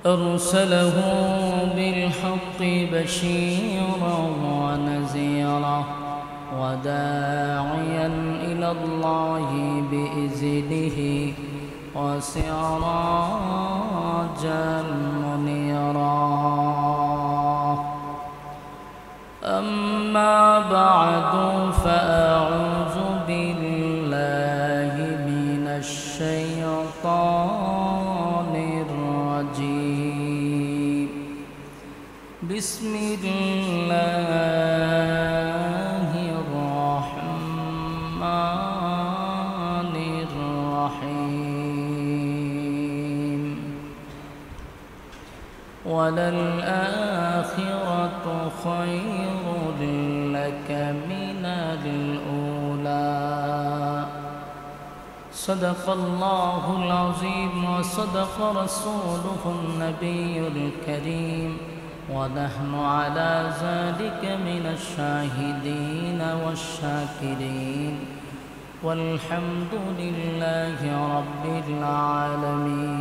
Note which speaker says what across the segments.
Speaker 1: أرسله بالحق بشيرا ونذيرا وداعيا إلى الله بإذنه وسراجا منيرا. أما بعد فأعوذ بالله من الشيطان الرجيم. بسم الله الرحمن الرحيم. وللآخرة خير لك من الأولى. صدق الله العظيم وصدق رسوله النبي الكريم ونحن على ذلك من الشاهدين والشاكرين والحمد لله رب العالمين.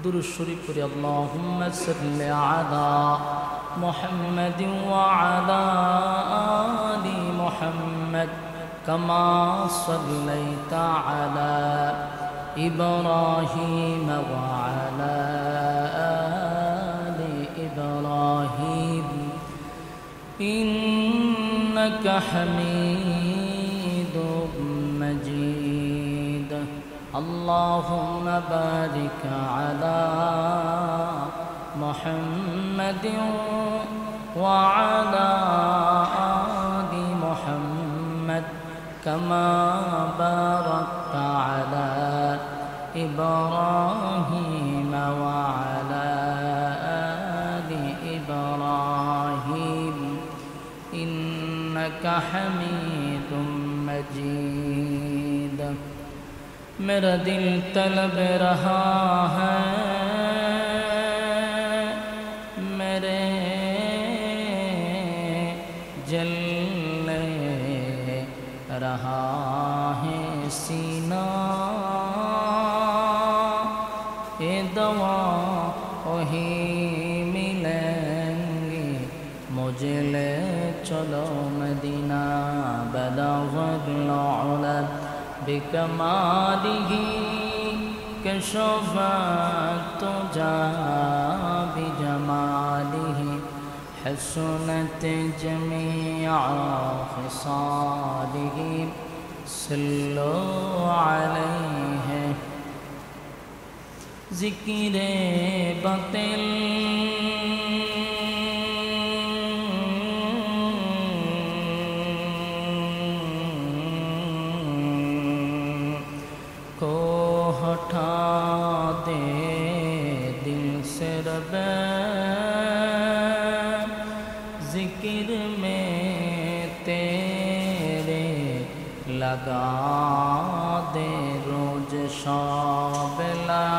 Speaker 1: درود شريف قرئ اللهم صل على محمد وعلى آل محمد كما صليت على إبراهيم وعلى آل إبراهيم إنك حميد مجيد. اللهم بارك على محمد وعلى آل محمد كما باركت على إبراهيم وعلى آل إبراهيم إنك حميد مجيد. मेरा दिल तलब रहा है मेरे जलने रहा है सीना. ये दवा वही मिलेंगी मुझे ले चलो मदीना. बलग़ल उला बिकमालिही कशफ़त तुजा बिजमालिही हसनत जमीअ ख़िसालिही सल्लु अलैहि. ज़िक्र बातिल को हटा दे दिल से रबे. ज़िक्र में तेरे लगा दे रोज शाब ला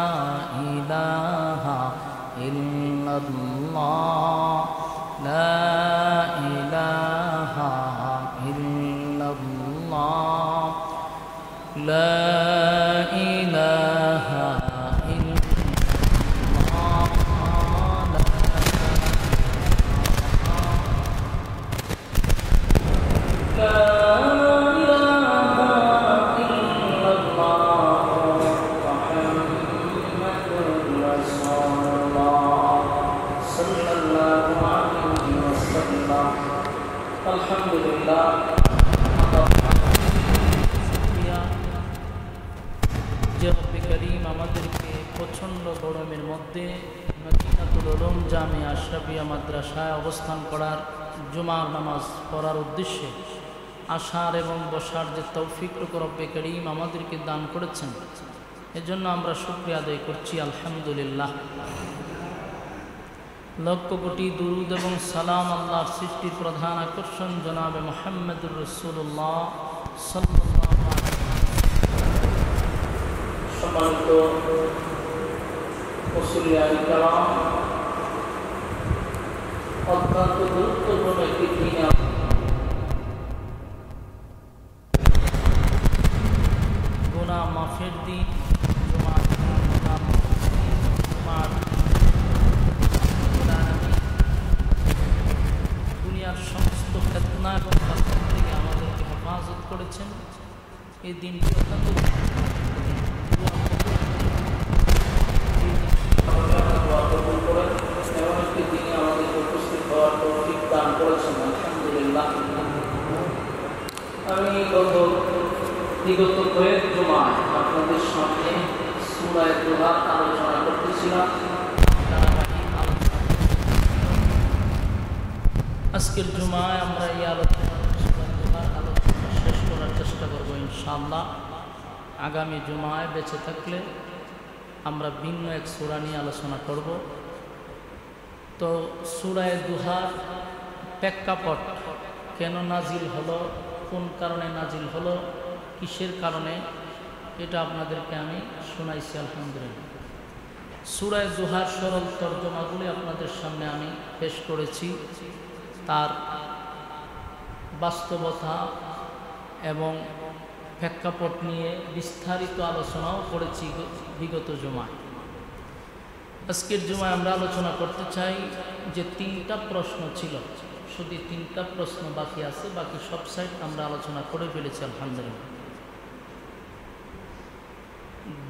Speaker 1: इलाहा इल्लल्लाह ला इलाहा इल्लल्लाह ला इलाहा इल्लल्लाह ला अल्हम्दुलिल्लाह. যে রব্বে করিম আমাদেরকে প্রচণ্ড গরমের মধ্যে মদিনাতুল উলুম জামিয়া আশরাফিয়া মাদ্রাসায় অবস্থান করার জুমার নামাজ পড়ার উদ্দেশ্যে আসার এবং বসার যে তৌফিক রব্বে করিম আমাদেরকে দান করেছেন, এজন্য আমরা শুকরিয়া আদায় করছি আলহামদুলিল্লাহ। লক্ষ কোটি দুরুদ এবং সালাম আল্লাহর সৃষ্টির প্রধান আকর্ষণ জনাবে মুহাম্মদুর রাসূলুল্লাহ সাল্লাল্লাহু আলাইহি ওয়াসাল্লাম। সম্মানিত মুসলিয়ান কালাম, অত্যন্ত গুরুত্বপূর্ণ একটি দিন গুনাহ মাফের দিন, জুমার বিগত কয়েক জুমায় আপনাদের সামনে সূরা দুহার আলোচনা করতেছিলাম। আজকের জুমায় আমরা এই আলোচনা শেষ করার চেষ্টা করব ইনশাআল্লাহ। আগামী জুমায় বেঁচে থাকলে আমরা ভিন্ন এক সূরা নিয়ে আলোচনা করব। তো সূরা দুহার প্রেক্ষাপট, কেন নাজিল হলো, কোন কারণে নাজিল হলো, কিসের কারণে, এটা আপনাদেরকে আমি শোনাইছি আলহামদুলিল্লাহ। সূরা দুহার সরল তর্জমাগুলি আপনাদের সামনে আমি পেশ করেছি। তার বাস্তবতা এবং প্রেক্ষাপট নিয়ে বিস্তারিত আলোচনাও করেছি বিগত জুমায়। আজকের জুমায় আমরা আলোচনা করতে চাই যে 3টা প্রশ্ন ছিল, শুধু 3টা প্রশ্ন বাকি আছে, বাকি সব সাইড আমরা আলোচনা করে ফেলেছি আলহামদুলিল্লাহ।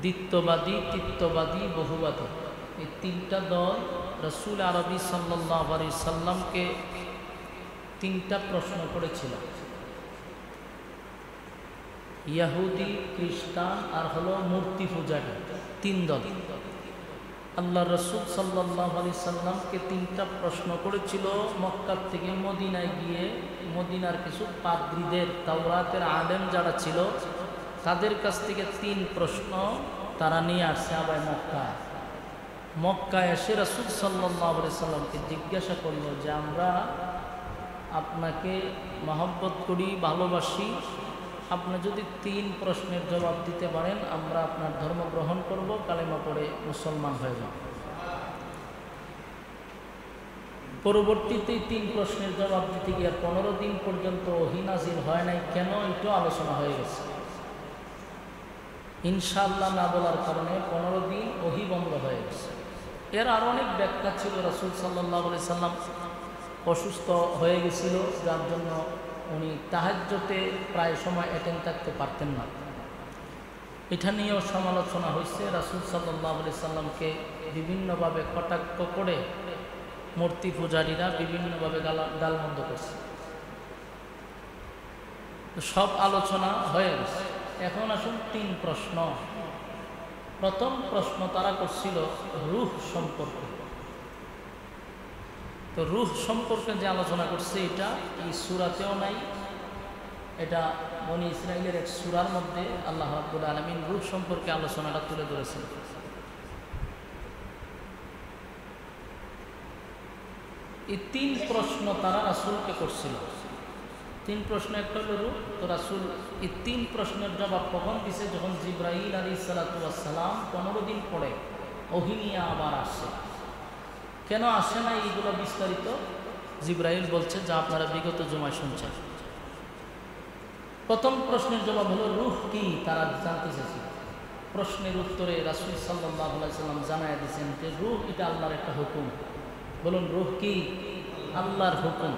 Speaker 1: দ্বিত্ববাদী, তৃত্ববাদী, বহুবাদী, এই 3টা দল রাসূল আরবি সাল্লাল্লাহু আলাইহি সাল্লামকে 3টা প্রশ্ন করেছিল। ইহুদি, খ্রিস্টান আর হলো মূর্তি পূজারী, 3 দল আল্লাহ রাসূল সাল্লাল্লাহু আলাইহি সাল্লামকে 3টা প্রশ্ন করেছিল। মক্কা থেকে মদিনায় গিয়ে মদিনার কিছু পাদ্রীদের, তাওরাতের আলেম যারা ছিল, তাদের কাছ থেকে 3 প্রশ্ন তারা নিয়ে আসছে আবার মক্কায় এসে রাসূল সাল্লাল্লাহু আলাইহি সাল্লামকে জিজ্ঞাসা করলো যে আমরা আপনাকে মহব্বত করি, ভালোবাসি, আপনি যদি 3 প্রশ্নের জবাব দিতে পারেন আমরা আপনার ধর্ম গ্রহণ করব, কালেমা পড়ে মুসলমান হয়ে যাব। পরবর্তীতে 3 প্রশ্নের জবাব দিতে গিয়ে 15 দিন পর্যন্ত ওহী নাযিল হয় নাই। কেন? এটাও আলোচনা হয়ে গেছে। ইনশাআল্লাহ না বলার কারণে 15 দিন ওহী বন্ধ হয়ে গেছে। এর আরও অনেক ব্যাখ্যা ছিল। রাসূল সাল্লাল্লাহু আলাইহি সাল্লাম অসুস্থ হয়ে গেছিল, যার জন্য উনি তাহাজ্জুদে প্রায় সময় অ্যাটেন্ড থাকতে পারতেন না। এটা নিয়েও সমালোচনা হয়েছে। রাসূল সাল্লাল্লাহু আলাইহি সাল্লামকে বিভিন্নভাবে কটাক্ষ করে মূর্তি পূজারীরা বিভিন্নভাবে গালমন্দ করছে। সব আলোচনা হয়ে গেছে। এখন আসুন 3 প্রশ্ন। প্রথম প্রশ্ন তারা করছিল রূহ সম্পর্কে। তো রূহ সম্পর্কে যে আলোচনা করছে এটা এই সূরাতেও নাই, এটা বনী ইসরাঈলের এক সূরার মধ্যে আল্লাহ রাব্বুল আলামিন রূহ সম্পর্কে আলোচনাটা তুলে ধরেছেন। এই 3 প্রশ্ন তারা রাসূলকে করছিল। 3 প্রশ্ন, একটা হলো রূহ। তো রাসূল এই 3 প্রশ্নের জবাব কখন দিছে? যখন জিবরাইল আলাইহিস সালাতু ওয়াস সালাম 15 দিন পরে ওহী নিয়ে আবার আসছে। কেন আসে না এইগুলো বিস্তারিত জিবরাইল বলছে, যা আপনারা বিগত জুমায় শুনছেন। প্রথম প্রশ্নের জবাব হলো রূহ কি, তারা জানতে চেয়েছে। প্রশ্নের উত্তরে রাসূল সাল্লাল্লাহু আলাইহি সাল্লাম জানায় দিয়েছেন যে রূহ এটা আল্লাহর একটা হুকুম। বলুন রূহ কি? আল্লাহর হুকুম।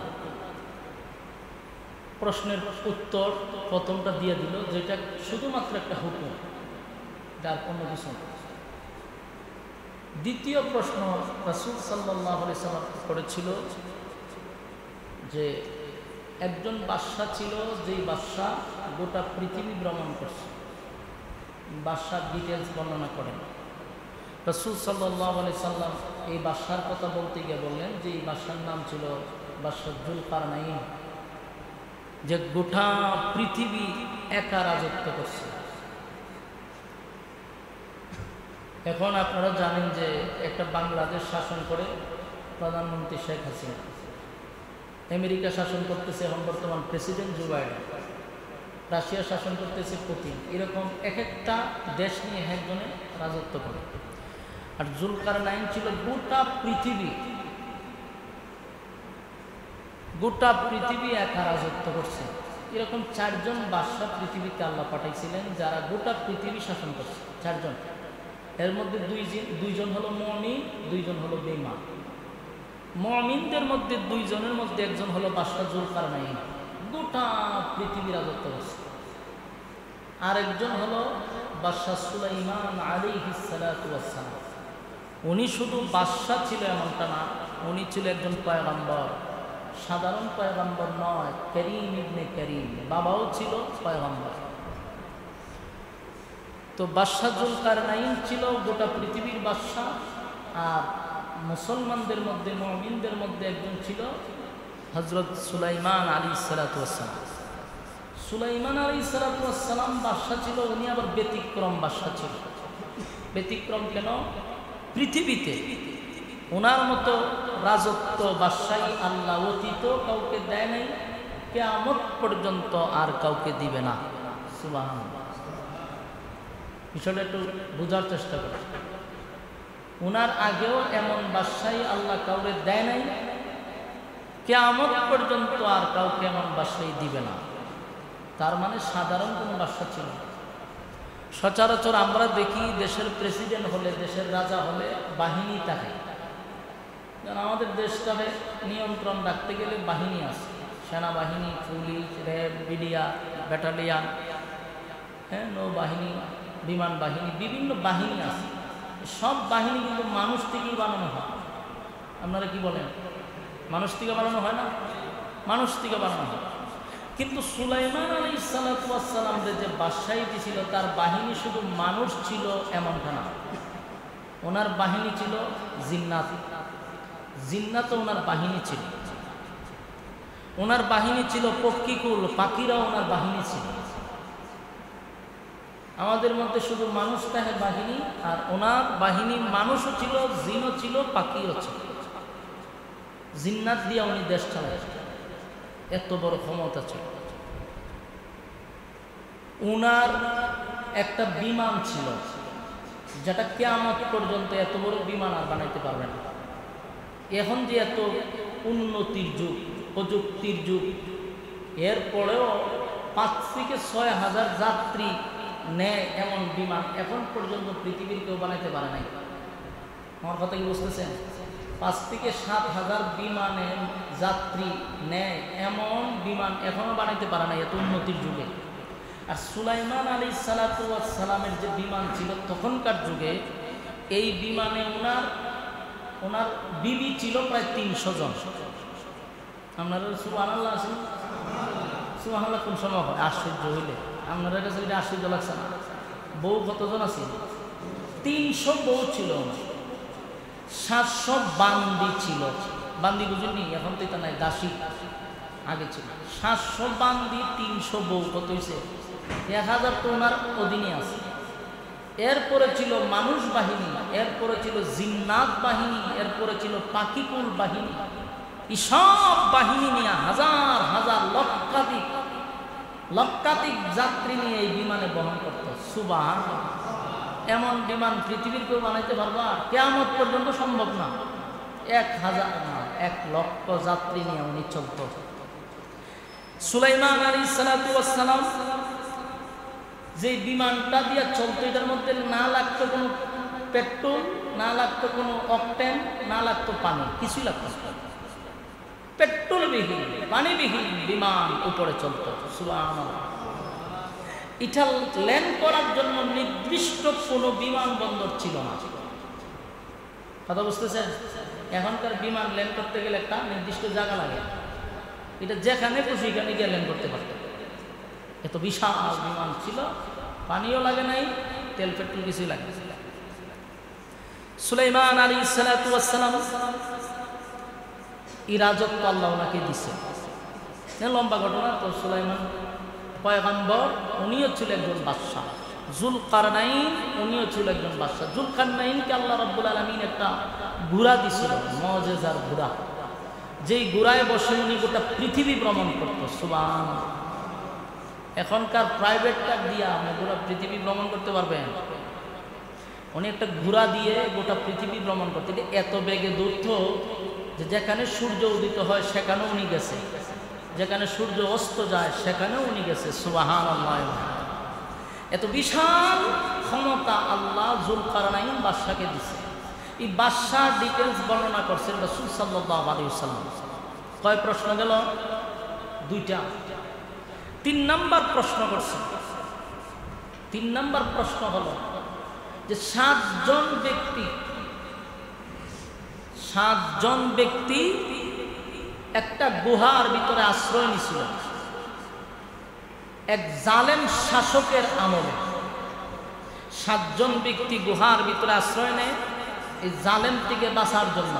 Speaker 1: প্রশ্নের উত্তর প্রথমটা দিয়ে দিল, যেটা শুধুমাত্র একটা হুকুম, যার অন্য কিছু না। দ্বিতীয় প্রশ্ন রাসূল সাল্লাল্লাহু আলাইহি সাল্লাম করেছিল যে একজন বাদশা ছিল, যেই বাদশা গোটা পৃথিবী ভ্রমণ করছে। বাদশার ডিটেলস বর্ণনা করেন। রাসূল সাল্লাল্লাহু আলাইহি সাল্লাম এই বাদশার কথা বলতে গিয়ে বললেন যে এই বাদশার নাম ছিল বাদশা যুলকারনাইন, যে গোটা পৃথিবী একা রাজত্ব করছে। এখন আপনারা জানেন যে একটা বাংলাদেশ শাসন করে প্রধানমন্ত্রী শেখ হাসিনা, আমেরিকা শাসন করতেছে এখন বর্তমান প্রেসিডেন্ট জো বাইডেন, রাশিয়া শাসন করতেছে পুতিন। এরকম এক একটা দেশ নিয়ে একজনে রাজত্ব করে। আর যুলকারনাইন ছিল গোটা পৃথিবী একা রাজত্ব করছে। এরকম 4 জন বাদশা পৃথিবীতে আল্লাহ পাঠাইছিলেন, যারা গোটা পৃথিবী শাসন করছে। 4 জন। এর মধ্যে 2 জন হলো মুমিন, 2 জন হলো বেঈমান। মুমিনদের মধ্যে 2 জনের মধ্যে একজন হলো বাদশা যুলকারনাইন, গোটা পৃথিবী রাজত্ব করছে। আরেকজন হলো বাদশা সুলাইমান আলাইহিস সালাতু ওয়াস সালাম। উনি শুধু বাদশা ছিল এমনটা না, উনি ছিল একজন পয়গম্বর। সাধারণ পয়গম্বর নয়, করিম ইবনে করিম, বাবাও ছিল পয়গম্বর। তো বাদশাহ জুলকারনাইন ছিল গোটা পৃথিবীর বাদশাহ, আর মুসলমানদের মধ্যে মুমিনদের মধ্যে একজন ছিল হযরত সুলাইমান আলাইহিসসালাতু ওয়াসসালাম। সুলাইমান আলাইহিসসালাতু ওয়াসসালাম বাদশাহ ছিল, উনি আবার ব্যতিক্রম বাদশাহ ছিল। ব্যতিক্রম কেন? পৃথিবীতে ওনার মতো রাজত্ব বাদশাহী আল্লাহ অতীত কাউকে দেয় নাই, কিয়ামত পর্যন্ত আর কাউকে দিবে না। সুবহানাল্লাহ। বিষয়টা একটু বোঝার চেষ্টা করি। ওনার আগেও এমন বাদশাহী আল্লাহ কাউকে দেয় নাই, কিয়ামত পর্যন্ত আর কাউকে এমন বাদশাহী দিবে না। তার মানে সাধারণ কোনো বাদশা ছিল না। সচরাচর আমরা দেখি দেশের প্রেসিডেন্ট হলে, দেশের রাজা হলে বাহিনী থাকে। কারণ আমাদের দেশটাকে নিয়ন্ত্রণ রাখতে গেলে বাহিনী আছে, সেনাবাহিনী, পুলিশ, র্যাব, বিডিআর, ব্যাটালিয়ান, হ্যাঁ, নৌবাহিনী, বিমান বাহিনী, বিভিন্ন বাহিনী আছে। সব বাহিনী কিন্তু মানুষ থেকেই বানানো হয়। আপনারা কি বলেন? মানুষ থেকে বানানো হয় না? মানুষ থেকে বানানো হয়। কিন্তু সুলাইমান আলাইহিসসালাতু ওয়াসসালামদের যে বাদশাহীটি ছিল, তার বাহিনী শুধু মানুষ ছিল এমনটা না। ওনার বাহিনী ছিল জিন্নাত। জিন্নাত ওনার বাহিনী ছিল। ওনার বাহিনী ছিল পক্ষীকুল, পাখিরাও ওনার বাহিনী ছিল। আমাদের মধ্যে শুধু মানুষ থাকে বাহিনী, আর ওনার বাহিনী মানুষও ছিল, জিনও ছিল, পাখিও ছিল। জিন্নাত দিয়ে উনি দেশ চালাইছেন, এত বড় ক্ষমতা ছিল। উনার একটা বিমান ছিল, যেটা কিয়ামত পর্যন্ত এত বড় বিমান আর বানাইতে পারবে না। এখন যে এত উন্নতির যুগ, প্রযুক্তির যুগ, এরপরেও 5 থেকে 6 হাজার যাত্রী নেয় এমন বিমান এখন পর্যন্ত পৃথিবীর কেউ বানাইতে পারে নাই। আমার কথা কি বুঝতেছেন? 5 থেকে 7 হাজার বিমানে যাত্রী নেয় এমন বিমান এখনো বানাইতে পারে নাই এত উন্নতির যুগে। আর সুলাইমান আলাইহিসসালাতু ওয়াসসালামের যে বিমান ছিল তখনকার যুগে, এই বিমানে ওনার বিবি ছিল প্রায় 300 জন। আপনারা সুবহানাল্লাহ আছেন? সুবহানাল্লাহ কোন সময় হয়? আশ্চর্য হইলে আপনাদের কাছে এটা আশ্চর্য লাগছে না? বউ কতজন আছে? 300 বউ ছিল। 700 বান্দি ছিল। বান্দি বুঝুননি? এখন তো এটা নাই, দাসী আগে ছিল। 700 বান্দি, 300 বউ, কত হয়েছে? 1000 তো ওনার অধীনে আছে। এরপরে ছিল মানুষ বাহিনী, এরপরে ছিল জিন্নাত বাহিনী, এরপরে ছিল পাখিকুল বাহিনী। এই সব বাহিনী নিয়ে হাজার হাজার লক্ষাধিক যাত্রী নিয়ে এই বিমানে বহন করত। সুবহানাল্লাহ। এমন বিমান পৃথিবীর কেউ বানাইতে পারবা? কিয়ামত পর্যন্ত সম্ভব না। 1000 না, 1,00,000 যাত্রী নিয়ে উনি চলত। সুলাইমান আলাইহিসসালাতু ওয়াসসালাম যে বিমানটা দিয়ে চলতো, এটার মধ্যে না লাগতো কোনো পেট্রোল, না লাগতো কোনো অকটেন, না লাগতো পানি, কিছুই লাগতো না। পেট্রোলবিহীন, পানিবিহীন বিমান উপরে চলতো। সুবহানাল্লাহ। এটা ল্যান্ড করার জন্য নির্দিষ্ট কোনো বিমানবন্দর ছিল না। কথা বুঝতেছেন? এখনকার বিমান ল্যান্ড করতে গেলে একটা নির্দিষ্ট জায়গা লাগে, এটা যেখানে খুশি সেখানে গিয়ে ল্যান্ড করতে পারত। এত বিশাল বিমান ছিল, পানিও লাগে নাই, তেল পেট্রোল কিছুই লাগে। সুলাইমান আলাইহিসসালাতু ওয়াসসালাম এই রাজত্ব আল্লাহ ওনাকে দিছে। লম্বা ঘটনা তো। সুলাইমান পয়গম্বর, উনিও ছিল একজন বাদশাহ। জুলকারনাইন, উনিও ছিল একজন বাদশাহ। জুলকারনাইনকে আল্লাহ রাব্বুল আলামিন একটা ঘোড়া দিছিল, মুজিজার ঘোড়া, যেই ঘোড়ায় বসে উনি গোটা পৃথিবী ভ্রমণ করত। সুবহানাল্লাহ। এখনকার প্রাইভেট কার দিয়া আপনি গোটা পৃথিবী ভ্রমণ করতে পারবেন? উনি একটা ঘোড়া দিয়ে গোটা পৃথিবী ভ্রমণ করতে, এত বেগে দৌড়ত যে যেখানে সূর্য উদিত হয় সেখানেও উনি গেছে, যেখানে সূর্য অস্ত যায় সেখানেও উনি গেছে। সুবহানাল্লাহ। এত বিশাল ক্ষমতা আল্লাহ জুলকারনাইন বাদশাকে দিছে। এই বাদশার ডিটেলস বর্ণনা করছেন রাসূল সাল্লাল্লাহু আলাইহি ওয়াসাল্লাম। কয় প্রশ্ন গেল? 2টা। 3 নাম্বার প্রশ্ন করছেন। 3 নাম্বার প্রশ্ন হলো যে 7 জন ব্যক্তি একটা গুহার ভিতরে আশ্রয় নিছিল এক জালেম শাসকের আমলে। সাতজন ব্যক্তি গুহার ভিতরে আশ্রয় নেয় এই জালেম থেকে বাঁচার জন্য।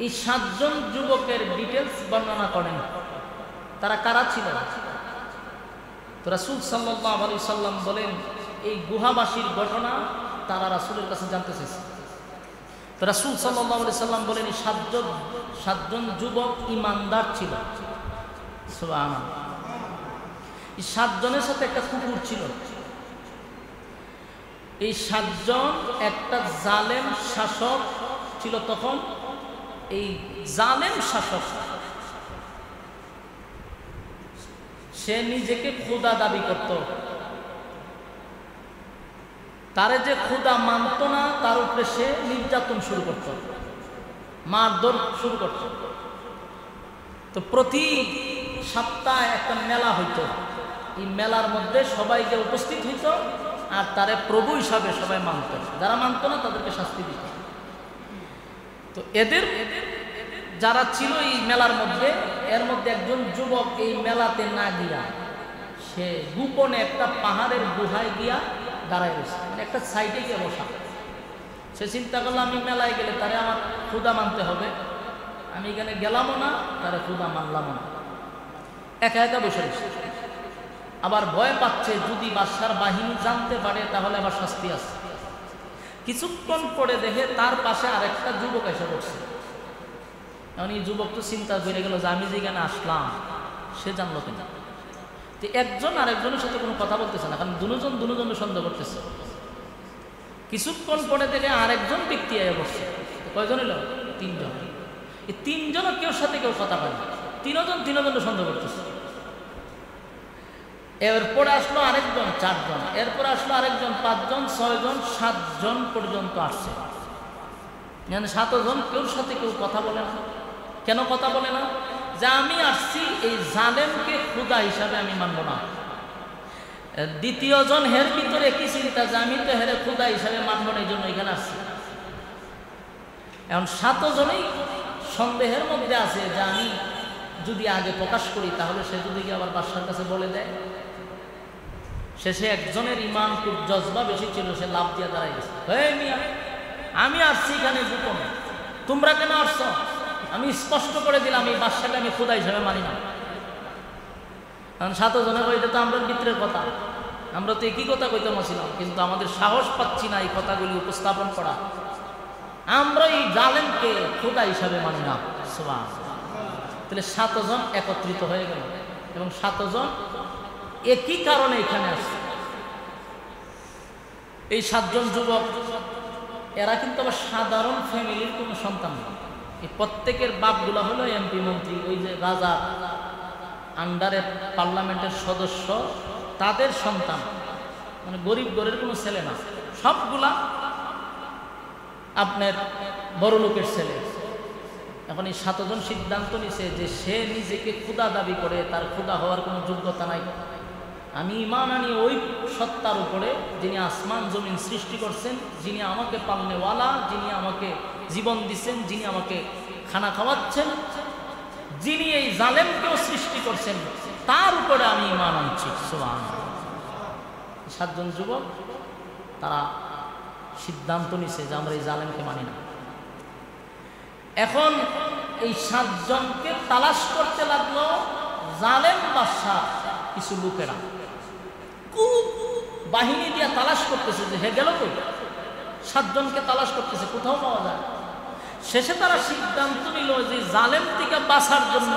Speaker 1: এই সাতজন যুবকের ডিটেলস বর্ণনা করেন, তারা কারা ছিল। তো রাসূল সাল্লাল্লাহু আলাইহি সাল্লাম বলেন এই গুহাবাসীর ঘটনা তারা রাসূলের কাছে জানতে চেয়েছে। তো রাসূল সাল্লাল্লাহু আলাইহি সাল্লাম বলেন এই সাতজন যুবক ঈমানদার ছিল। সুবহানাল্লাহ। এই সাতজনের সাথে একটা কুকুর ছিল। এই সাতজন একটা জালেম শাসক ছিল তখন। এই জালেম শাসক সে নিজেকে খোদা দাবি করত। তারে যে খোদা মানত না তার উপরে সে নির্যাতন শুরু করত, মারধর শুরু করত। তো প্রতি সপ্তাহে একটা মেলা হইতো। এই মেলার মধ্যে সবাইকে উপস্থিত হইত আর তারে প্রভু হিসাবে সবাই মানত। যারা মানত না তাদেরকে শাস্তি দিত। তো এদের যারা ছিল এই মেলার মধ্যে, এর মধ্যে একজন যুবক এই মেলাতে না গিয়া সে গোপনে একটা পাহাড়ের গুহায় গিয়া দাঁড়ায় রয়েছে, মানে একটা সাইডে গিয়ে বসা। সে চিন্তা করলো আমি মেলায় গেলে তারে আমার খোদা মানতে হবে, আমি এখানে গেলামও না তারে খোদা মানলামও না, একা একা বসে রয়েছে। আবার ভয় পাচ্ছে যদি বাদশার বাহিনী জানতে পারে তাহলে আবার শাস্তি আছে। কিছুক্ষণ পরে দেখে তার পাশে আরেকটা যুবক এসে বসছে। এখন এই যুবক তো চিন্তা করে গেল যে আমি যেখানে আসলাম সে জানলো কিনা। তো একজন আরেকজনের সাথে কোনো কথা বলতেছে না, কারণ দুজনের সন্দেহ করতেছে। কিছুক্ষণ পরে দেখে আরেকজন ব্যক্তি এসে বসছে। কয়জন এলো? তিনজন। এই তিনজনও কেউ সাথে কেউ কথা বলে না, তিনজনের সন্দেহ করতেছে। এরপরে আসলো আরেকজন, চারজন। এরপরে আসলো আরেকজন, পাঁচজন, ছয়জন, সাতজন পর্যন্ত আসছে। মানে সাতজন কেউর সাথে কেউ কথা বলে না। কেন কথা বলে না? যে আমি আসছি এই জালেমকে খোদা হিসাবে আমি মানব না। দ্বিতীয়জন হের ভিতরে কি চিন্তা যে আমি তো হেরে খোদা হিসাবে মানব না, এই জন্য এখানে আসছি। এখন সাতজনেই সন্দেহের মধ্যে আছে যে আমি যদি আগে প্রকাশ করি তাহলে সে যদি কি আবার বাদশার কাছে বলে দেয়। শেষে একজনের ইমান খুব জজবা বেশি ছিল, সে লাভ দিয়ে দাঁড়াই গেছে। আমি আসছি এখানে গোপনে, তোমরা কেন আসছো? আমি স্পষ্ট করে দিলাম এই বাদশাকে আমি খোদা হিসাবে মানি না। কারণ সাতজনের এটা তো আমরা ভিতরের কথা, আমরা তো একই কথা কইতে মাছিলাম, কিন্তু আমাদের সাহস পাচ্ছি না এই কথাগুলি উপস্থাপন করা। আমরা এই জালেমকে খোদা হিসাবে মানি না। সুবহানাল্লাহ। তাহলে সাতজন একত্রিত হয়ে গেল এবং সাতজন একই কারণে এখানে আসছে। এই সাতজন যুবক এরা কিন্তু আবার সাধারণ ফ্যামিলির কোনো সন্তান না। এই প্রত্যেকের বাপগুলা হলো এমপি মন্ত্রী, ওই যে রাজা আন্ডারের পার্লামেন্টের সদস্য তাদের সন্তান, মানে গরিব ঘরের কোনো ছেলে না। সবগুলা আপনার বড় লোকের ছেলে। এখন এই সাতজন সিদ্ধান্ত নিছে যে সে নিজেকে খোদা দাবি করে, তার খোদা হওয়ার কোনো যোগ্যতা নাই। আমি ঈমান আনি ওই সত্তার উপরে যিনি আসমান জমিন সৃষ্টি করছেন, যিনি আমাকে পালনেওয়ালা, যিনি আমাকে জীবন দিচ্ছেন, যিনি আমাকে খানা খাওয়াচ্ছেন, যিনি এই জালেমকেও সৃষ্টি করছেন, তার উপরে আমি ঈমান আনছি। সুবহানাল্লাহ। সাতজন যুবক তারা সিদ্ধান্ত নিছে যে আমরা এই জালেমকে মানি না। এখন এই সাতজনকে তালাশ করতে লাগলো জালেম বাদশাহ কিছু লোকেরা, বাহিনী দিয়ে তালাশ করতেছে যে হে গেল কই। সাতজনকে তালাশ করতেছে, কোথাও পাওয়া যায়। শেষে তারা সিদ্ধান্ত নিল যে জালেম থেকে বাঁচার জন্য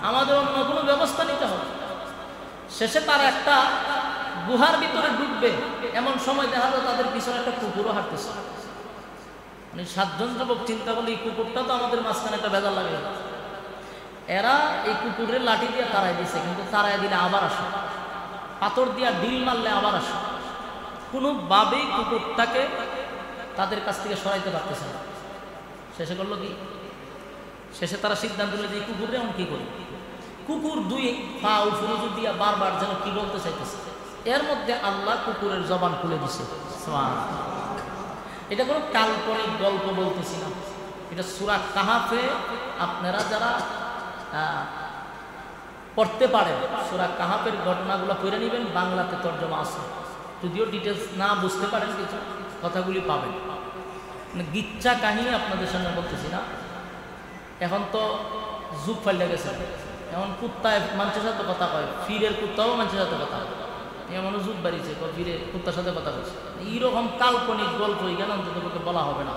Speaker 1: আমাদের অন্য কোনো ব্যবস্থা নিতে হবে। শেষে তারা একটা গুহার ভিতরে ঢুকবে, এমন সময় দেখা যায় তাদের পিছনে একটা কুকুরও হাঁটতেছে। মানে সাতজন যুবক চিন্তা করলে এই কুকুরটা তো আমাদের মাঝখানে একটা বেজার লাগে। এরা এই কুকুরের লাঠি দিয়ে তাড়াই দিছে, কিন্তু তাড়াই দিলে আবার আসে, পাথর দিয়া ডিল মারলে আবার আসে। কোনোভাবেই কুকুরটাকে তাদের কাছ থেকে সরাইতে পারতেছে না। শেষে করলো কি? শেষে তারা সিদ্ধান্ত নিল যে এই কুকুরে এমন কি করি। কুকুর দুই পা উপরে দিয়া বারবার যেন কি বলতে চাইতেছে। এর মধ্যে আল্লাহ কুকুরের জবান খুলে দিছে। এটা কোনো কাল্পনিক গল্প বলতেছি না, এটা সূরা কাহাফে আপনারা যারা পড়তে পারেন সূরা কাহাফের ঘটনাগুলো পড়ে নেবেন, বাংলাতে তর্জমা আছে। যদিও ডিটেলস না বুঝতে পারেন কিছু কথাগুলি পাবেন। মানে গিচ্ছা কাহিনী আপনাদের সামনে বলতেছি না। এখন তো যুগ ফাইলে গেছে, এখন কুত্তায় মানুষের সাথে কথা কয়, ফিরের কুত্তাও মানুষের সাথে কথা কয়, এমনও যুগ বাড়িছে ফিরে কুত্তার সাথে কথা বলছে। এইরকম কাল্পনিক গল্প এখানে অন্তত বলা হবে না।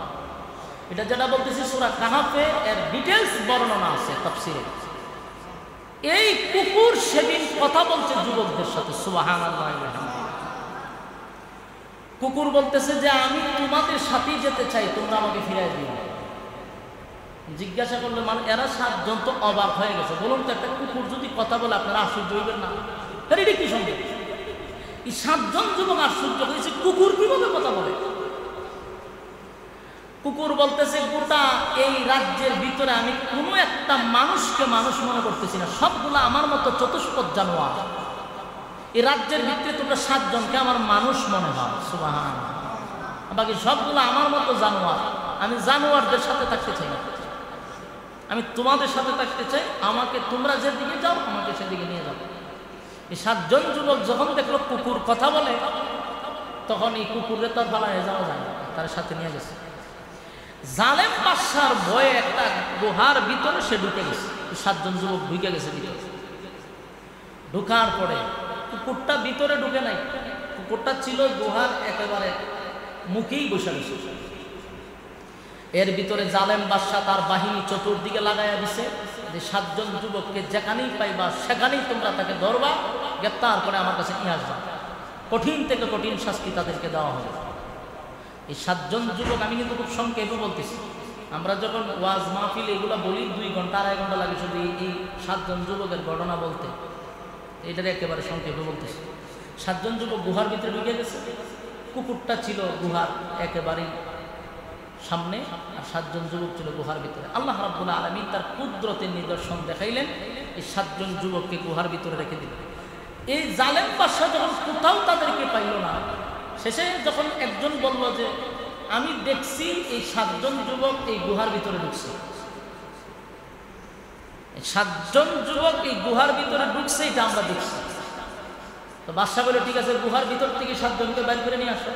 Speaker 1: এটা যেটা বলতেছি সূরা কাহাফে এর ডিটেলস বর্ণনা আছে তাফসীরে। এই কুকুর সেদিন কথা বলছে যুবকদের সাথে, সুবহানাল্লাহ। কুকুর বলতেছে যে আমি তোমাদের সাথেই যেতে চাই, তোমরা আমাকে ফিরাই দিও। জিজ্ঞাসা করলে মানে এরা 7 জন তো অবাক হয়ে গেছে। বলুন তো একটা কুকুর যদি কথা বলে আপনারা আশ্চর্য হইবেন না? এটা কি সম্ভব? এই 7 জন যুবক আশ্চর্য হয়েছে, কুকুর কিভাবে কথা বলে। কুকুর বলতেছে গোটা এই রাজ্যের ভিতরে আমি কোনো একটা মানুষকে মানুষ মনে করতেছি না, সবগুলো আমার মতো চতুষ্পদ জানোয়ার। এই রাজ্যের ভিতরে তোমরা 7 জনকে আমার মানুষ মনে হয়, সুবহানাল্লাহ। বাকি সবগুলো আমার মতো জানোয়ার। আমি জানোয়ারদের সাথে থাকতে চাই না, আমি তোমাদের সাথে থাকতে চাই। আমাকে তোমরা যেদিকে যাও আমাকে সেদিকে নিয়ে যাও। এই 7 জন যুবক যখন দেখলো কুকুর কথা বলে, তখন এই কুকুরের তার পালায় যাওয়া যায় না, তার সাথে নিয়ে গেছে। জালেম বাদশার ভয়ে একটা গুহার ভিতরে সে ঢুকে গেছে। 7 জন যুবক ঢুকে গেছে ভিতরে। ঢুকার পরে কুকুরটা ভিতরে ঢুকে নাই, কুকুরটা ছিল গুহার একেবারে মুখেই বসে গেছে। এর ভিতরে জালেম বাদশা তার বাহিনী চতুর্দিকে লাগাইয়া দিছে যে 7 জন যুবককে যেখানেই পাইবা সেখানেই তোমরা তাকে ধরবা, গ্রেপ্তার করে আমার কাছে নিয়ে আসবা। কঠিন থেকে কঠিন শাস্তি তাদেরকে দেওয়া হবে। এই 7 জন যুবক, আমি কিন্তু খুব সংক্ষেপে বলতেছি, আমরা যখন ওয়াজ মাহফিল এগুলো বলি 2 ঘন্টা 2.5 ঘন্টা লাগে শুধু এই 7 জন যুবকের ঘটনা বলতে। এটার একেবারে সংক্ষেপে বলতেছি। 7 জন যুবক গুহার ভিতরে ঢুকে গেছে। কুকুরটা ছিল গুহার একেবারেই সামনে, আর 7 জন যুবক ছিল গুহার ভিতরে। আল্লাহ রাব্বুল আলামিন তার কুদরতের নিদর্শন দেখাইলেন, এই 7 জন যুবককে গুহার ভিতরে রেখে দিলেন। এই জালেম বাদশা যখন কোথাও তাদেরকে পাইল না, শেষে যখন একজন বলল যে আমি দেখছি এই 7 জন যুবক এই গুহার ভিতরে ঢুকছে, 7 জন যুবক এই গুহার ভিতরে ঢুকছে, এটা আমরা দেখছি। তো বাদশা বলে ঠিক আছে, গুহার ভিতর থেকে 7 জনকে বাইর করে নিয়ে আসো।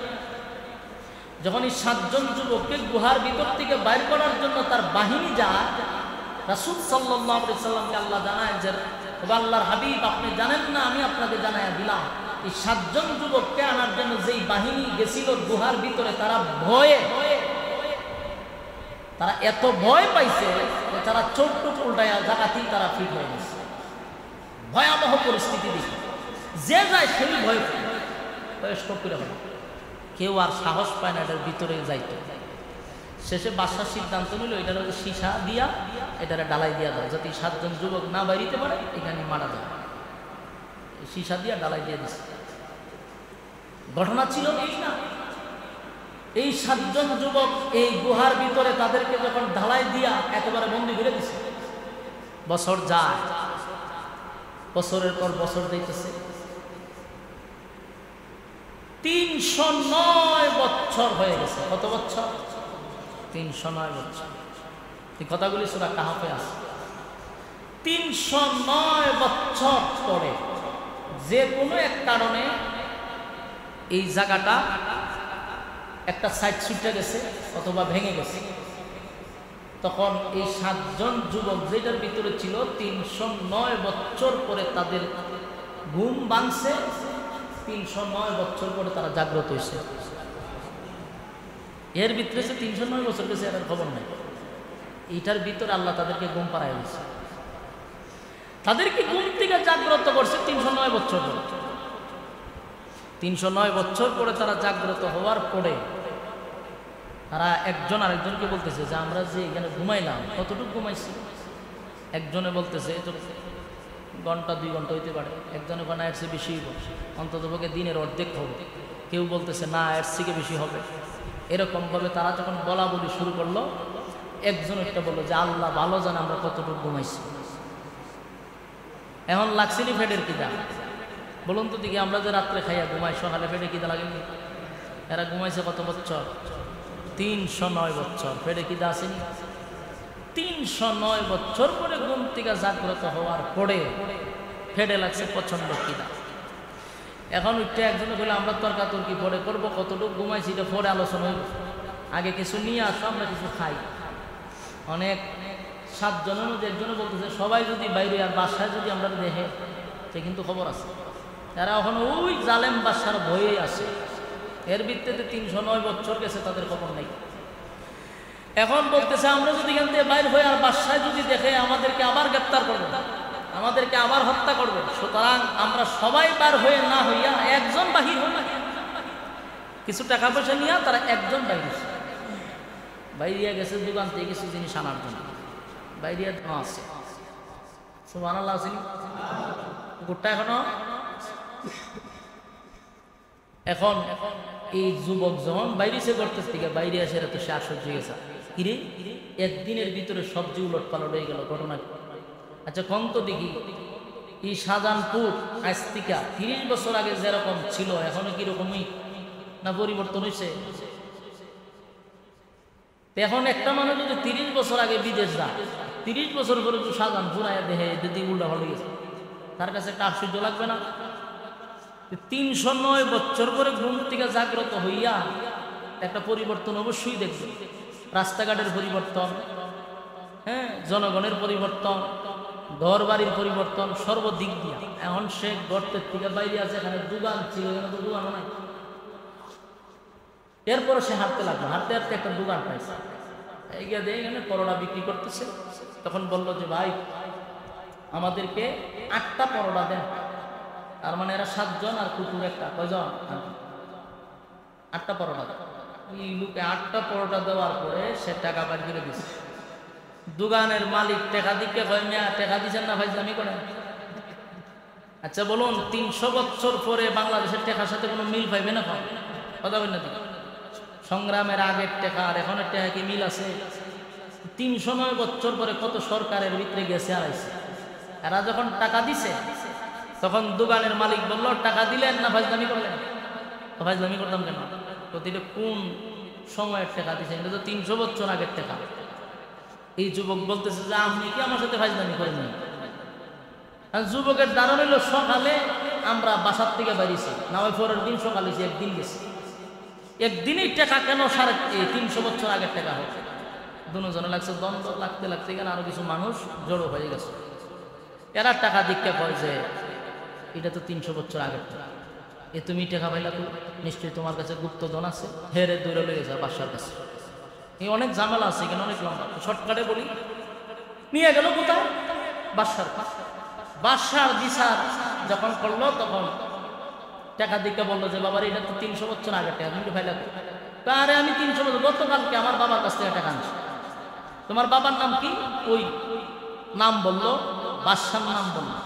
Speaker 1: যখন এই 7 জন যুবককে গুহার ভিতর থেকে বাইর করার জন্য তার বাহিনী যায়, রাসূল সাল্লাল্লাহু আলাইহি সাল্লামকে আল্লাহ জানায় যে আল্লাহর হাবিব আপনি জানেন না, আমি আপনাকে জানাইয়া দিলাম এই 7 জন যুবককে আনার জন্য যেই বাহিনী গেছিল গুহার ভিতরে, তারা ভয়ে, তারা এত ভয় পাইছে যে তারা চোখ টোক উল্টায়া জায়গাতেই তারা ফিট হয়ে গেছে। ভয়াবহ পরিস্থিতি দেখে যে যায় সেই ভয় স্টপ করে হবে, কেউ আর সাহস পায় না এটার ভিতরে যাইতে। শেষে বাদশার সিদ্ধান্ত নিল এটার সীসা দিয়া এটারে ডালাই দিয়া যায়, যাতে 7 জন যুবক না বাইরিতে পারে, এখানে মারা যায়। সীসা দিয়া ডালাই দিয়ে দিচ্ছে। ঘটনা ছিল এই না, এই 7 জন যুবক এই গুহার ভিতরে তাদেরকে যখন ঢালাই দিয়া একেবারে বন্দি করে দিছে। বছর যায়, বছরের পর বছর যাইতেছে, 309 বছর হয়ে গেছে। কত বছর? 309 বছর। এই কথাগুলি সূরা কাহাফে আছে। 309 বছর পরে যে কোনো এক কারণে এই জায়গাটা একটা সাইড ছুটে গেছে অথবা ভেঙে গেছে, তখন এই 7 জন যুবক যেটার ভিতরে ছিল 309 বছর পরে তাদের ঘুম ভাঙছে। 309 বছর পরে তারা জাগ্রত হয়েছে। এর ভিতরে 309 বছর গেছে, এর খবর নাই। এইটার ভিতরে আল্লাহ তাদেরকে ঘুম পাড়ায় দিয়েছে, তাদেরকে ঘুম থেকে জাগ্রত করছে 309 বছর পরে। 309 বছর পরে তারা জাগ্রত হওয়ার পরে তারা একজন আরেকজনকে বলতেছে যে আমরা যে এখানে ঘুমাইলাম কতটুকু ঘুমাইছি। একজনে বলতেছে এই তো ঘন্টা 2 ঘন্টা হইতে পারে, একজনে না এর চেয়ে বেশি অন্তত পক্ষে দিনের অর্ধেক হবে, কেউ বলতেছে না এর থেকে বেশি হবে। এরকমভাবে তারা যখন বলা বলি শুরু করলো, একজন একটা বললো যে আল্লাহ ভালো জানে আমরা কতটুকু ঘুমাইছি। এখন লাগছিলি ফেডের কিদা বলুন তো দেখি, আমরা যে রাত্রে খাইয়া ঘুমাই সকালে ফেডে কিদা লাগেনি? এরা ঘুমাইছে কত বছর? 309 বছর। ফেডে কিদা আসেনি? 309 বছর পরে ঘুম থেকে জাগ্রত হওয়ার পরে ফেডে লাগছে প্রচন্ড কিদা। এখন উঠতে একজনে বলে আমরা তর্কাতর্কি পরে করবো, কতটুকু ঘুমাইছি এটা পরে আলোচনা হইব, আগে কিছু নিয়ে আসো, আমরা কিছু খাই। অনেক 7 জনের মধ্যে একজনে বলতেছে সবাই যদি বাইরে আর বাসায় যদি আমরা দেখে, সে কিন্তু খবর আছে। এরা এখন ওই জালেম বাসার ভয়ে আছে, এর ভিত্তিতে 309 বছর গেছে, তাদের খবর নেই। এখন বলতেছে আমরা যদি এখান থেকে বাইর হয়ে আর বাসায় যদি দেখে, আমাদেরকে আবার গ্রেপ্তার করবে, আমাদেরকে আবার হত্যা করবে। সুতরাং আমরা সবাই বার হয়ে না হইয়া একজন বাহির হই, কিছু টাকা পয়সা নিয়ে তারা একজন বাইরিয়া গেছে দোকান থেকে কিছু জিনিস আনার জন্য। বাইরিয়া আছে সুবহানাল্লাহ, আছে গোটা এখনো। এখন এই যুবক যখন বাইরেছে করতে থেকে বাইরে আসে, তো সে আশ্চর্য হয়ে গেছে, কিরে একদিনের ভিতরে সবজি উলট পালট হয়ে গেল, ঘটনা। আচ্ছা কোন তো দেখি, এই শাহজাহানপুর আজ থেকে 30 বছর আগে যেরকম ছিল এখনো কিরকমই না পরিবর্তন হয়েছে? এখন একটা মানুষ যদি 30 বছর আগে বিদেশ যায়, 30 বছর পরে তো শাহজাহানপুর আয়া দেখে যদি উল্টা হয়ে গেছে, তার কাছে একটা আশ্চর্য লাগবে না? 309 বছর পরে ঘুম থেকে জাগ্রত হইয়া একটা পরিবর্তন অবশ্যই দেখবে। রাস্তাঘাটের পরিবর্তন, হ্যাঁ, জনগণের পরিবর্তন, ঘর বাড়ির পরিবর্তন, সর্বদিক দিয়া। এখন সে গর্তের থেকে বাইরে আছে, এখানে দোকান ছিল, এখানে তো দোকান নাই। এরপরে সে হাঁটতে লাগলো, হাঁটতে হাঁটতে একটা দোকান পাইছে, এগিয়ে দিয়ে এখানে পরোটা বিক্রি করতেছে। তখন বললো যে ভাই আমাদেরকে 8টা পরোটা দেন। তার মানে এরা 7 জন আর কুকুর একটা, কয়জন? 8টা পরোটা। এই লোকে 8টা পরোটা দেওয়ার পরে সে টাকা বাড়ি করে দিচ্ছে। দোকানের মালিক টাকা দিকে কয়, মিয়া টাকা দিচ্ছেন না ভাই, জানি করেন। আচ্ছা বলুন, 300 বছর পরে বাংলাদেশের টাকার সাথে কোনো মিল পাইবে না? কথা বলেন না? সংগ্রামের আগের টাকা আর এখনের টাকা কি মিল আছে? 309 বছর পরে কত সরকারের ভিতরে গেছে আর আইছে। এরা যখন টাকা দিছে তখন দোকানের মালিক বলল, টাকা দিলেন না ফাজলামি করলেন? ফাজলামি করতাম কেন? প্রতিটা কোন সময়ের টাকা দিছে? এটা তো 300 বছর আগের টাকা। এই যুবক বলতেছে যে আপনি কি আমার সাথে ফাজলামি করেন? যুবকের দাঁড়ান হইল সকালে আমরা বাসার থেকে বেরিয়েছি, না ওই পরের দিন সকালে একদিন গেছি। একদিনই টাকা কেন 350 বছর আগের টাকা হোক? দুজনে লাগছে দ্বন্দ্ব, লাগতে লাগতে এখানে আরো কিছু মানুষ জড়ো হয়ে গেছে। এরা টাকা দীক্ষা কয় যে এটা তো 300 বছর আগের টাকা, এ তুমি টাকা পাইলা তো নিশ্চয়ই তোমার কাছে গুপ্তধন আছে। হেরে দৌড়ে লেগে যায় বাসার কাছে। এই অনেক ঝামেলা আছে এখানে, অনেক লম্বা, শর্টকাটে বলি। নিয়ে গেল কোথায়? বাসার। বাসার বিচার যখন করলো তখন টাকা দিকে বললো যে বাবার এটা তো 300 বছর আগের টাকা, তুমি ভাইলা আরে আমি 300 বছর গতকালকে আমার বাবার কাছ থেকে টাকা আনছি। তোমার বাবার নাম কি? ওই নাম বললো, বাদশার নাম বললো।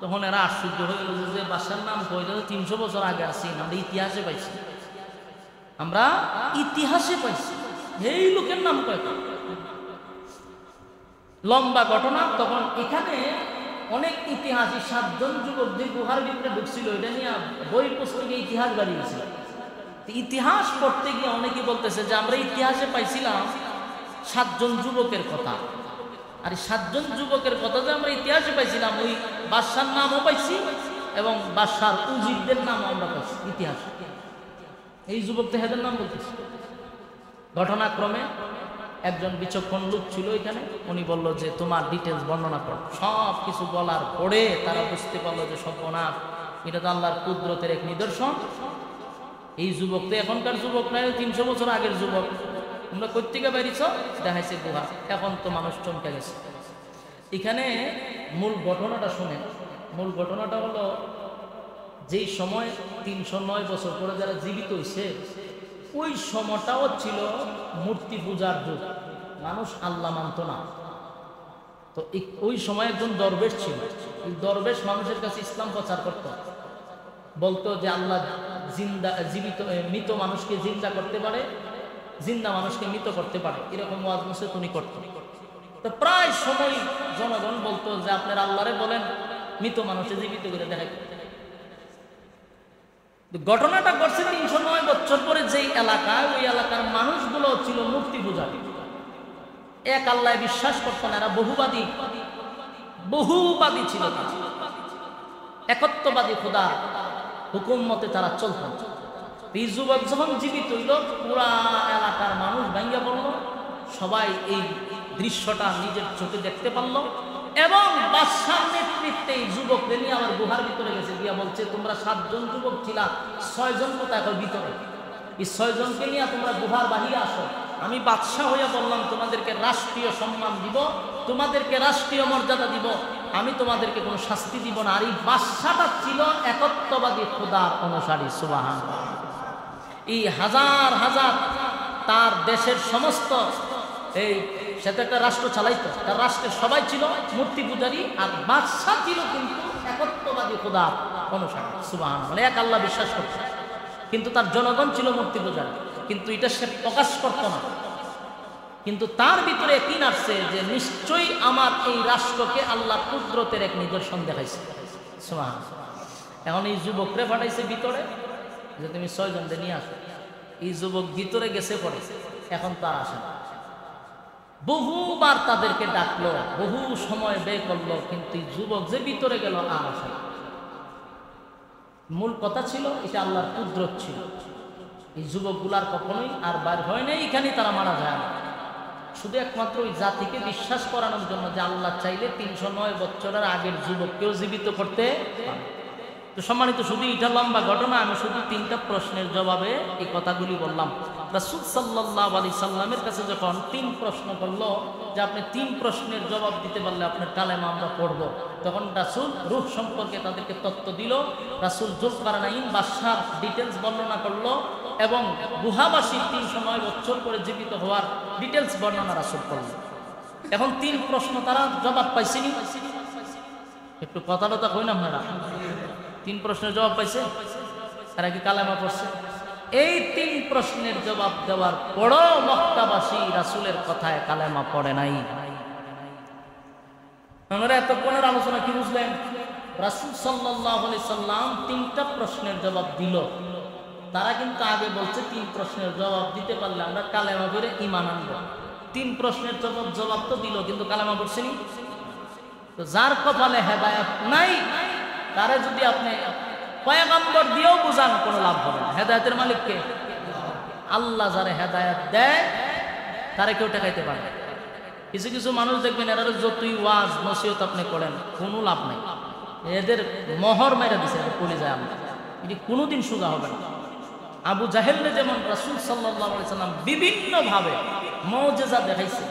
Speaker 1: তখন এরা আশ্চর্য হয়ে গেল যে বাদশার নাম কইলে 300 বছর আগে আসি, আমরা ইতিহাসে পাইছি, আমরা ইতিহাসে পাইছি, এই লোকের নাম কয়। লম্বা ঘটনা। তখন এখানে অনেক ইতিহাসী 7 জন যুবক যে গুহার ভিতরে ঢুকছিল, এটা নিয়ে বই পুস্তকে ইতিহাস বাড়িয়েছিল। ইতিহাস পড়তে গিয়ে অনেকে বলতেছে যে আমরা ইতিহাসে পাইছিলাম 7 জন যুবকের কথা, আর 7 জন যুবকের কথা যে আমরা ইতিহাসে পাইছিলাম, ওই বাদশার নামও পাইছি এবং বাদশার উজিরদের নামও আমরা পাইছি ইতিহাসে। এই যুবক তেহাদের নাম বলতেছি। ঘটনাক্রমে একজন বিচক্ষণ লোক ছিল এখানে, উনি বলল যে তোমার ডিটেলস বর্ণনা করো। সব কিছু বলার পরে তারা বুঝতে পারলো যে সর্বনাশ, এটা তো আল্লাহর কুদরতের এক নিদর্শন। এই যুবক তো এখনকার যুবক নয়, 300 বছর আগের যুবক। তোমরা কোত্থেকে বেরিয়েছ? দেখাইছে গুহা। এখন তো মানুষ চমকে গেছে। এখানে মূল ঘটনাটা শুনেন। মূল ঘটনাটা হলো, যেই সময় 309 বছর পরে যারা জীবিত হয়েছে, ওই সময়টাও ছিল মূর্তি পূজার যুগ, মানুষ আল্লাহ মানত না। তো ওই সময় একজন দরবেশ ছিল। এই দরবেশ মানুষের কাছে ইসলাম প্রচার করত, বলতো যে আল্লাহ জিন্দা জীবিত মৃত মানুষকে জিন্দা করতে পারে, জিন্দা মানুষকে মৃত করতে পারে, এরকম ওয়াজ নসিহত উনি করত। তো প্রায় সময় জনগণ বলতো যে আপনারা আল্লাহরে বলেন মৃত মানুষকে জীবিত করে দেখাই। ঘটনাটা ঘটছে 309 বছর পরে। যেই এলাকায়, ওই এলাকার মানুষগুলো ছিল মূর্তি পূজারী, এক আল্লাহ বিশ্বাস করত না। এরা বহুবাদী ছিল, একত্ববাদী খোদা হুকুম মতে তারা চলতেন। এই যুবক যখন জীবিত হইল, পুরা এলাকার মানুষ ভাঙ্গা পড়ল, সবাই এই দৃশ্যটা নিজের চোখে দেখতে পারল এবং বাদশার নেতৃত্বে এই যুবকদের নিয়ে আবার গুহার ভিতরে গেছে, গিয়া বলছে তোমরা 7 জন যুবক ছিলা, 6 জন কোথায় ভিতরে, এই 6 জনকে নিয়ে তোমরা গুহার বাহিরে আসো। আমি বাদশাহ হইয়া বললাম তোমাদেরকে রাষ্ট্রীয় সম্মান দিব, তোমাদেরকে রাষ্ট্রীয় মর্যাদা দিব, আমি তোমাদেরকে কোনো শাস্তি দিব না। আর এই বাদশাটা ছিল একত্ববাদী খোদার অনুসারী। সুবহানাল্লাহ। এই হাজার হাজার তার দেশের সমস্ত এই সে তো একটা রাষ্ট্র চালাইতো, তার রাষ্ট্রের সবাই ছিল মূর্তি পূজারী, আর বাদশা ছিল কিন্তু একত্ববাদী খোদার অনুসারী। সুবহানাল্লাহ। এক আল্লাহ বিশ্বাস করত, কিন্তু তার জনগণ ছিল মূর্তি পূজারী, কিন্তু এটা সে প্রকাশ করত না। কিন্তু তার ভিতরে একদিন আসছে যে নিশ্চয়ই আমার এই রাষ্ট্রকে আল্লাহ কুদরতের এক নিদর্শন দেখাইছে। সুবহানাল্লাহ। এখন এই যুবকরে পাঠাইছে ভিতরে যে তুমি 6 জনকে নিয়ে আসো। এই যুবক ভিতরে গেছে পড়ে, এখন তার আসে না। বহুবার তাদেরকে ডাকলো, বহু সময় ব্যয় করলো, কিন্তু এই যুবক যে ভিতরে গেল আর আসে না। মূল কথা ছিল এটা আল্লাহর কুদরত ছিল। এই যুবকগুলার কখনোই আর বাইর হয় নাই, এখানে তারা মারা যায় না। শুধু একমাত্র ওই জাতিকে বিশ্বাস করানোর জন্য যে আল্লাহ চাইলে 309 বছরের আগের যুবককেও জীবিত করতে পারে। তো সম্মানিত, শুধু এটা লম্বা ঘটনা, আমি শুধু 3টা প্রশ্নের জবাবে এই কথাগুলি বললাম। রাসূল সাল্লাল্লাহু আলাইহি সাল্লামের কাছে যখন 3 প্রশ্ন করলো যে আপনি 3 প্রশ্নের জবাব দিতে পারলে আপনার কালেমা আমরা পড়ব, তখন রাসূল রূহ সম্পর্কে তাদেরকে তত্ত্ব দিল। রাসূল যুলকারনাইন বাদশার ডিটেলস বর্ণনা করলো এবং গুহাবাসী 309 বছর পরে জীবিত হওয়ার ডিটেলস বর্ণনা রাসূল করলো। এখন 3 প্রশ্ন তারা জবাব পাইছেনি, একটু কথাটা কই না আপনারা? 3 প্রশ্নের জবাব পাইছে, তারা কি কালেমা পড়ছে? এই 3 প্রশ্নের জবাব দেওয়ার পরও মক্কাবাসী রাসূলের কথায় কালেমা পড়ে নাই। আমরা এতক্ষণের আলোচনা কি বুঝলেন? রাসূল সাল্লাল্লাহু আলাইহি সাল্লাম 3টা প্রশ্নের জবাব দিল। তারা কিন্তু আগে বলছে 3 প্রশ্নের জবাব দিতে পারলে আমরা কালেমা পড়ে ঈমান আনব। 3 প্রশ্নের জবাব তো দিল, কিন্তু কালেমা পড়ছেনি। তো যার কপালে হেদায়েত নাই তারে যদি আপনি পয়গম্বর দিয়েও বুঝান কোনো লাভ হবে না। হেদায়েতের মালিক কে? আল্লাহ। যারে হেদায়েত দেয় তারে কেউ ঠেকাইতে পারে না। কিছু কিছু মানুষ দেখবেন এরা যতই ওয়াজ নসিহত আপনি করেন কোনো লাভ নাই, এদের মোহর মেরে দিছে, পড়ে যায় আমরা, এটি কোনোদিন সোজা হবে না। আবু জাহেলকে যেমন রাসূল সাল্লাল্লাহু আলাইহি সাল্লাম বিভিন্নভাবে মুজিজা দেখাইছে,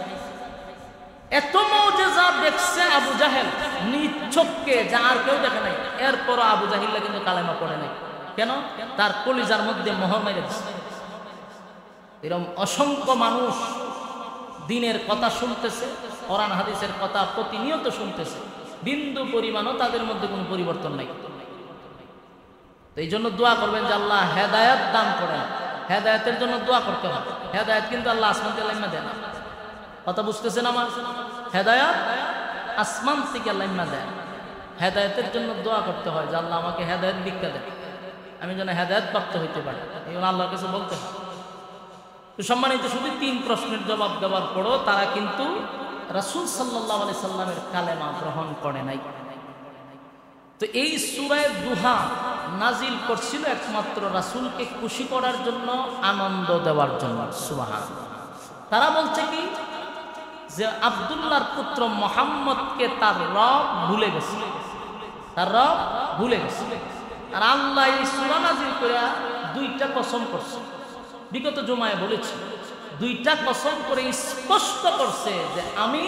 Speaker 1: এত মুজিজা দেখছে আবু জাহেল নিজ চোখে, যা আর কেউ দেখে নাই। এরপরও আবু জাহেলরা কিন্তু কালেমা পড়ে নাই। কেন? তার কলিজার মধ্যে মোহর মেরে দিচ্ছে। এরকম অসংখ্য মানুষ দিনের কথা শুনতেছে, কোরআন হাদিসের কথা প্রতিনিয়ত শুনতেছে, বিন্দু পরিমাণও তাদের মধ্যে কোনো পরিবর্তন নাই। তো এই জন্য দোয়া করবেন যে আল্লাহ হেদায়েত দান করেন। হেদায়েতের জন্য দোয়া করতে হবে। হেদায়েত কিন্তু আল্লাহ আসমান থেকে লাইমা দেন। কথা বুঝতেছেন আমার? হেদায়েত আসমান থেকে লাইমা দেন। হেদায়েতের জন্য দোয়া করতে হয় যে আল্লাহ আমাকে হেদায়েত দীক্ষা দেন, আমি যেন হেদায়েত প্রাপ্ত হইতে পারি। এই জন্য আল্লাহর কাছে বলতে হয়। তো সম্মানিত, শুধু 3 প্রশ্নের জবাব দেওয়ার পরও তারা কিন্তু রাসূল সাল্লাল্লাহু আলাইহি সাল্লামের কালেমা গ্রহণ করে নাই। তো এই সূরা দুহা নাজিল করছিল একমাত্র রাসূলকে খুশি করার জন্য, আনন্দ দেওয়ার জন্য। সুবহানাল্লাহ। তারা বলছে কি যে আব্দুল্লাহর পুত্র মুহাম্মদকে তার রব ভুলে গেছে, তার রব ভুলে গেছে। আর আল্লাহ এই সূরা নাজিল করে 2টা কসম করছে। বিগত জুমায় বলেছি, 2টা কসম করে স্পষ্ট করছে যে আমি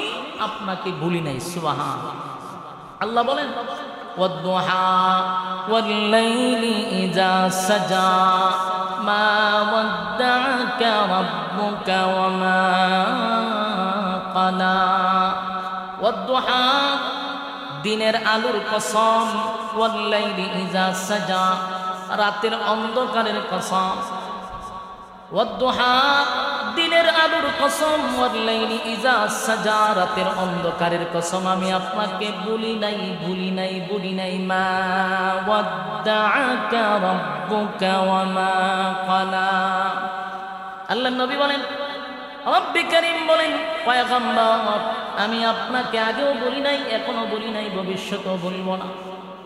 Speaker 1: আপনাকে ভুলি নাই। সুবহানাল্লাহ। আল্লাহ বলেন ওয়াদ-দুহা ওয়াল-লাইলি ইযা সাজা মা ওয়াদ্দা'আকা রাব্বুকা ওয়া মা ক্বালা। ওয়াদ-দুহা দিনের আলোর কসম, ওয়াল-লাইলি ইযা সাজা রাতের অন্ধকারের কসম। ওয়াদ-দুহা দিনের আলোর কসম, ওয়াল-লাইলি ইযা সাজা রাতের অন্ধকারের কসম, আমি আপনাকে ভুলি নাই, ভুলি নাই, ভুলি নাই। মা ওয়াদ্দা'আকা রাব্বুকা ওয়া মা ক্বালা। আল্লাহর নবী বলেন, রব্বে কারীম বলেন, পয়গম্বর আমি আপনাকে আগেও বলি নাই, এখনো বলি নাই, ভবিষ্যতেও বলবো না।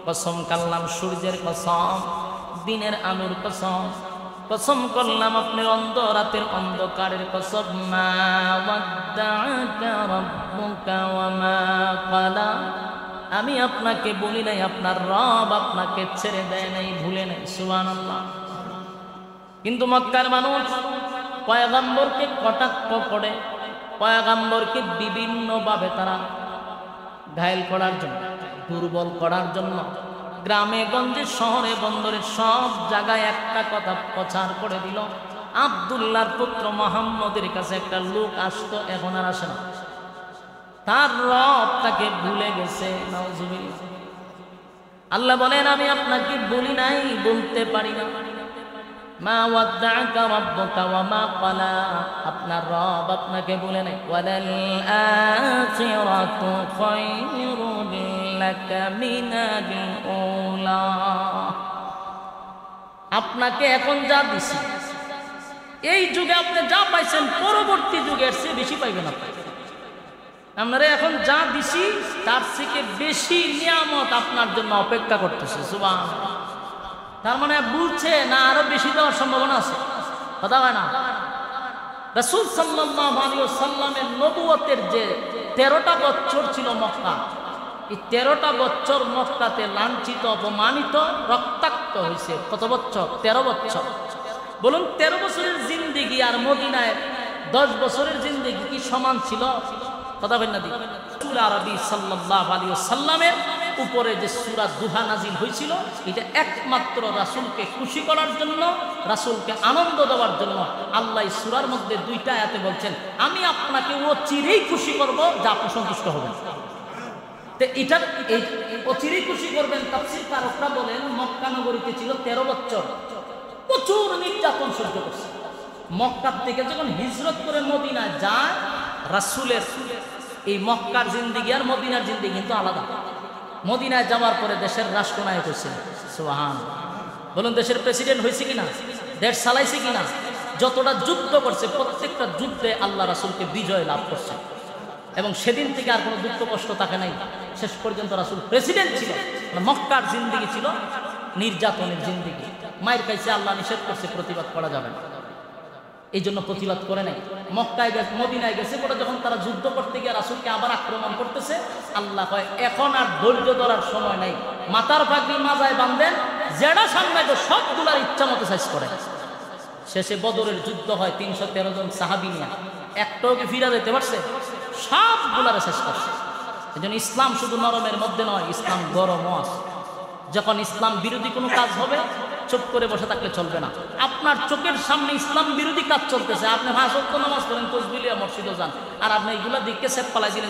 Speaker 1: কসম কাল্লাম সূর্যের কসম, দিনের আলোর কসম, কসম করলাম আপনার রাতের অন্ধকারের কসম, মা ওয়াদ্দাআকা রাব্বুকা ওয়া মা ক্বালা, আমি আপনাকে বলি নাই আপনার রব আপনাকে ছেড়ে দেয় নাই, ভুলে নাই। সুবহানাল্লাহ। কিন্তু মক্কার মানুষ পয়গম্বরকে কটাক্ষ করে, পয়গম্বরকে বিভিন্নভাবে তারা ঘায়েল করার জন্য, দুর্বল করার জন্য গ্রামে গঞ্জে শহরে বন্দরে সব জায়গায় একটা কথা প্রচার করে দিল, আব্দুল্লাহর পুত্র মুহাম্মদের কাছে একটা লোক আসতো, এখন আর আসে না, তার রব তাকে ভুলে গেছে। নাউজুবিল্লাহ। আল্লাহ বলেন আমি আপনাকে বলি নাই, বলতে পারি না। মা ওয়াদ্দাআকা রাব্বুকা ওয়া মা ক্বালা, আপনার রব আপনাকে বলে নাই। ওয়ালাল আখিরাতু খায়রুল লাকা মিনাল উলা, আপনাকে এখন যা দিছি এই যুগে আপনি যা পাইছেন পরবর্তী যুগের চেয়ে বেশি পাইবেন। আপনারা এখন যা দিছি তার থেকে বেশি নিয়ামত আপনার জন্য অপেক্ষা করতেছে। সুবহানাল্লাহ। তার মানে বুঝছে না আরো বেশি দেওয়ার সম্ভাবনা আছে, কথা হয় না? রাসূল সাল্লাল্লাহু আলাইহি ওয়াসাল্লামের নবুয়তের যে 13টা বছর ছিল মক্কা, এই 13টা বছর মক্কাতে লাঞ্ছিত, অপমানিত, রক্তাক্ত হয়েছে। কত বছর? 13 বছর। বলুন 13 বছরের জিন্দেগি আর মদিনায় 10 বছরের জিন্দেগি কি সমান ছিল? কথা বলেন না দি। রাসূল আরবি সাল্লাল্লাহু আলাইহি ওয়াসাল্লামের উপরে যে সূরা দুহা নাজিল হয়েছিল, এটা একমাত্র রাসূলকে খুশি করার জন্য, রাসূলকে আনন্দ দেওয়ার জন্য। আল্লাহ এই সূরার মধ্যে 2টা আয়াতে বলছেন আমি আপনাকে অচিরেই খুশি করব, যা আপনি সন্তুষ্ট হবেন। তো এটার এই অচিরেই খুশি করবেন। তাফসীর কারকরা বলেন মক্কা নগরীতে ছিল 13 বছর, প্রচুর নির্যাতন সহ্য করছে। মক্কা থেকে যখন হিজরত করে মদিনায় যায়, রাসূলের এই মক্কার জিন্দেগি আর মদিনার জিন্দেগি কিন্তু আলাদা। মদিনায় যাওয়ার পরে দেশের রাষ্ট্রনায়ক হয়েছে। সুবহানাল্লাহ। বলুন দেশের প্রেসিডেন্ট হয়েছে কিনা, দেশ চালাইছে কিনা, যতটা যুদ্ধ করছে প্রত্যেকটা যুদ্ধে আল্লাহ রাসূলকে বিজয় লাভ করছে, এবং সেদিন থেকে আর কোনো দুঃখ কষ্ট থাকে নাই। শেষ পর্যন্ত রাসূল প্রেসিডেন্ট ছিল। মক্কার জিন্দেগি ছিল নির্যাতনের জিন্দেগি। মায়ের কাছে আল্লাহ নিষেধ করছে, প্রতিবাদ করা যাবে না, এই জন্য প্রতিবাদ করে নাই। মক্কায় গেছে, মদিনায় গেছে পরে যখন তারা যুদ্ধ করতে গিয়ে রাসূলকে আবার আক্রমণ করতেছে, আল্লাহ কয় এখন আর ধৈর্য ধরার সময় নাই, মাথার পাগড়ি মাজায় বাঁধেন, যেটা সামনে সবগুলার ইচ্ছা মতো সাইজ করে। শেষে বদরের যুদ্ধ হয়, 313 জন সাহাবী নিয়ে, একটাও কি ফিরে যেতে পারছে? সবগুলারে শেষ করছে। এই জন্য ইসলাম শুধু নরমের মধ্যে নয়, ইসলাম গরমও আছে। যখন ইসলাম বিরোধী কোনো কাজ হবে চুপ করে বসে থাকলে চলবে না। আপনার চোখের সামনে ইসলাম বিরোধী কাজ চলতেছে, আপনি 5 ওয়াক্ত নামাজ পড়েন, তাসবিহ মসজিদে যান, আর আপনি এগুলা দিকে সেট পালাই দিলেন